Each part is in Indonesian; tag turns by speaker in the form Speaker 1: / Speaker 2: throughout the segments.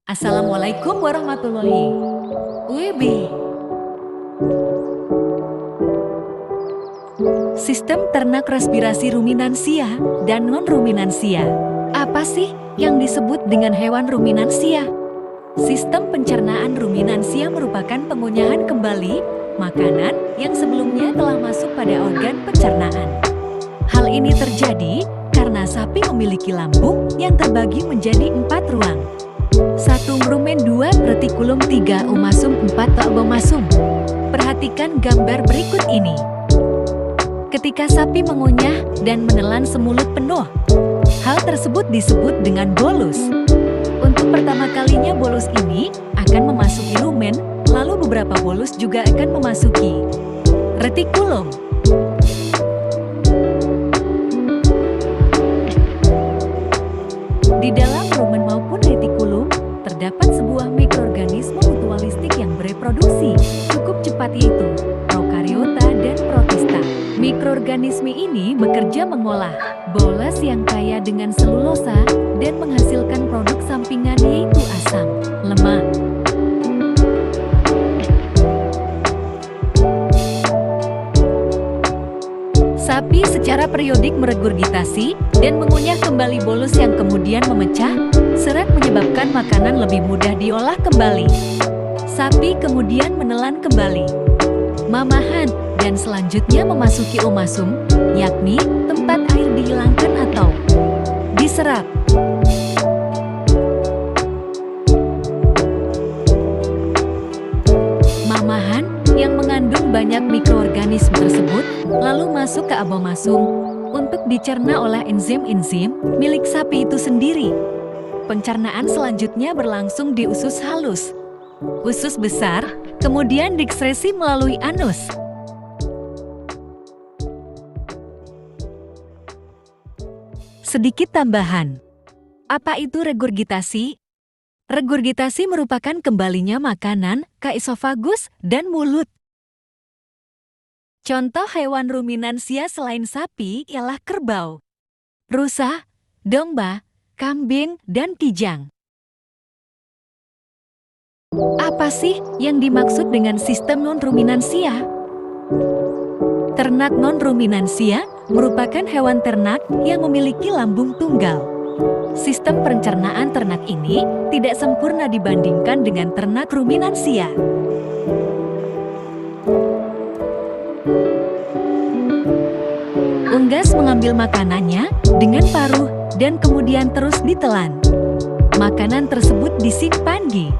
Speaker 1: Assalamualaikum warahmatullahi wabarakatuh. Sistem ternak respirasi ruminansia dan non-ruminansia. Apa sih yang disebut dengan hewan ruminansia? Sistem pencernaan ruminansia merupakan pengunyahan kembali makanan yang sebelumnya telah masuk pada organ pencernaan. Hal ini terjadi karena sapi memiliki lambung yang terbagi menjadi 4 ruang. 1 rumen, 2 retikulum, 3 omasum, 4 abomasum. Perhatikan gambar berikut ini. Ketika sapi mengunyah dan menelan semulut penuh, hal tersebut disebut dengan bolus. Untuk pertama kalinya bolus ini akan memasuki rumen, lalu beberapa bolus juga akan memasuki retikulum. Di dalam rumen maupun retikulum, terdapat sebuah mikroorganisme mutualistik yang bereproduksi cukup cepat, yaitu prokariota dan protista. Mikroorganisme ini bekerja mengolah boles yang kaya dengan selulosa dan menghasilkan produk sampingan, yaitu asam lemak. Sapi secara periodik meregurgitasi dan mengunyah kembali bolus yang kemudian memecah, serat menyebabkan makanan lebih mudah diolah kembali. Sapi kemudian menelan kembali, mamahan, dan selanjutnya memasuki omasum, yakni tempat air dihilangkan atau diserap. Mamahan yang mengandung banyak mikroorganisme tersebut lalu masuk ke abomasum untuk dicerna oleh enzim-enzim milik sapi itu sendiri. Pencernaan selanjutnya berlangsung di usus halus, usus besar, kemudian diekskresi melalui anus. Sedikit tambahan. Apa itu regurgitasi? Regurgitasi merupakan kembalinya makanan ke esofagus dan mulut. Contoh hewan ruminansia selain sapi ialah kerbau, rusa, domba, kambing, dan kijang. Apa sih yang dimaksud dengan sistem non-ruminansia? Ternak non-ruminansia merupakan hewan ternak yang memiliki lambung tunggal. Sistem pencernaan ternak ini tidak sempurna dibandingkan dengan ternak ruminansia. Unggas mengambil makanannya dengan paruh dan kemudian terus ditelan. Makanan tersebut disimpan di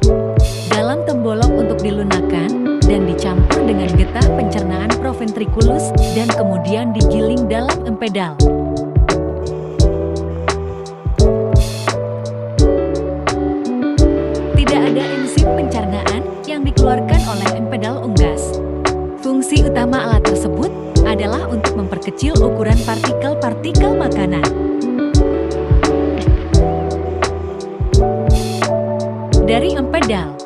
Speaker 1: dalam tembolok untuk dilunakkan dan dicampur dengan getah pencernaan proventriculus dan kemudian digiling dalam empedal. Tidak ada enzim pencernaan yang dikeluarkan oleh empedal unggas. Fungsi utama alat tersebut adalah untuk memperkecil ukuran partikel-partikel makanan. Dari empedal,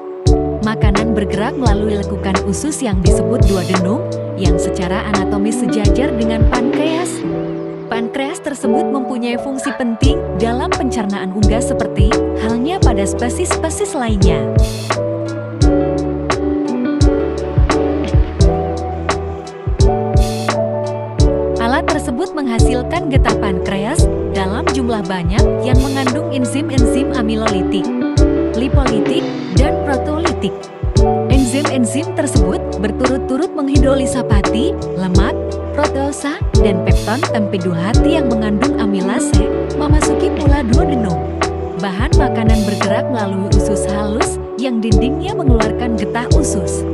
Speaker 1: makanan bergerak melalui lekukan usus yang disebut duodenum, yang secara anatomis sejajar dengan pankreas. Pankreas tersebut mempunyai fungsi penting dalam pencernaan unggas seperti halnya pada spesies-spesies lainnya. Alat tersebut menghasilkan getah pankreas dalam jumlah banyak yang mengandung enzim-enzim amilolitik, lipolitik, dan proteolitik. Enzim-enzim tersebut berturut-turut menghidrolisa pati, lemak, proteosa, dan pepton empeduhati yang mengandung amilase, memasuki pula duodenum. Bahan makanan bergerak melalui usus halus yang dindingnya mengeluarkan getah usus.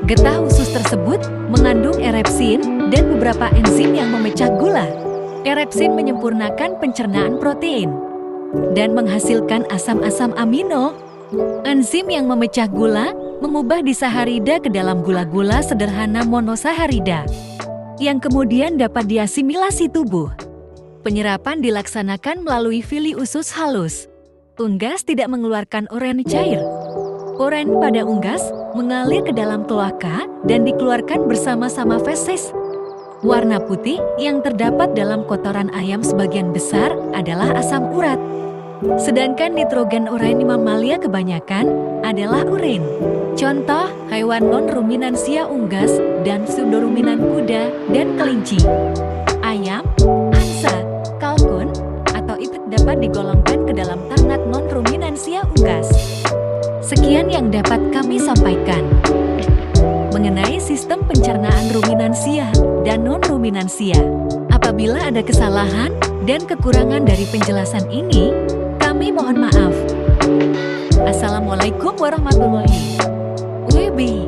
Speaker 1: Getah usus tersebut mengandung erepsin dan beberapa enzim yang memecah gula. Erepsin menyempurnakan pencernaan protein dan menghasilkan asam-asam amino. Enzim yang memecah gula mengubah disaharida ke dalam gula-gula sederhana monosaharida yang kemudian dapat diasimilasi tubuh. Penyerapan dilaksanakan melalui fili usus halus. Unggas tidak mengeluarkan uren cair. Uren pada unggas mengalir ke dalam kloaka dan dikeluarkan bersama-sama feses. Warna putih yang terdapat dalam kotoran ayam sebagian besar adalah asam urat. Sedangkan nitrogen urein mamalia kebanyakan adalah urin. Contoh, hewan non-ruminansia unggas dan pseudoruminan kuda dan kelinci. Ayam, angsa, kalkun, atau itik dapat digolongkan ke dalam ternak non-ruminansia unggas. Sekian yang dapat kami sampaikan mengenai sistem pencernaan ruminansia dan non-ruminansia. Apabila ada kesalahan dan kekurangan dari penjelasan ini, kami mohon maaf. Assalamualaikum warahmatullahi wabarakatuh.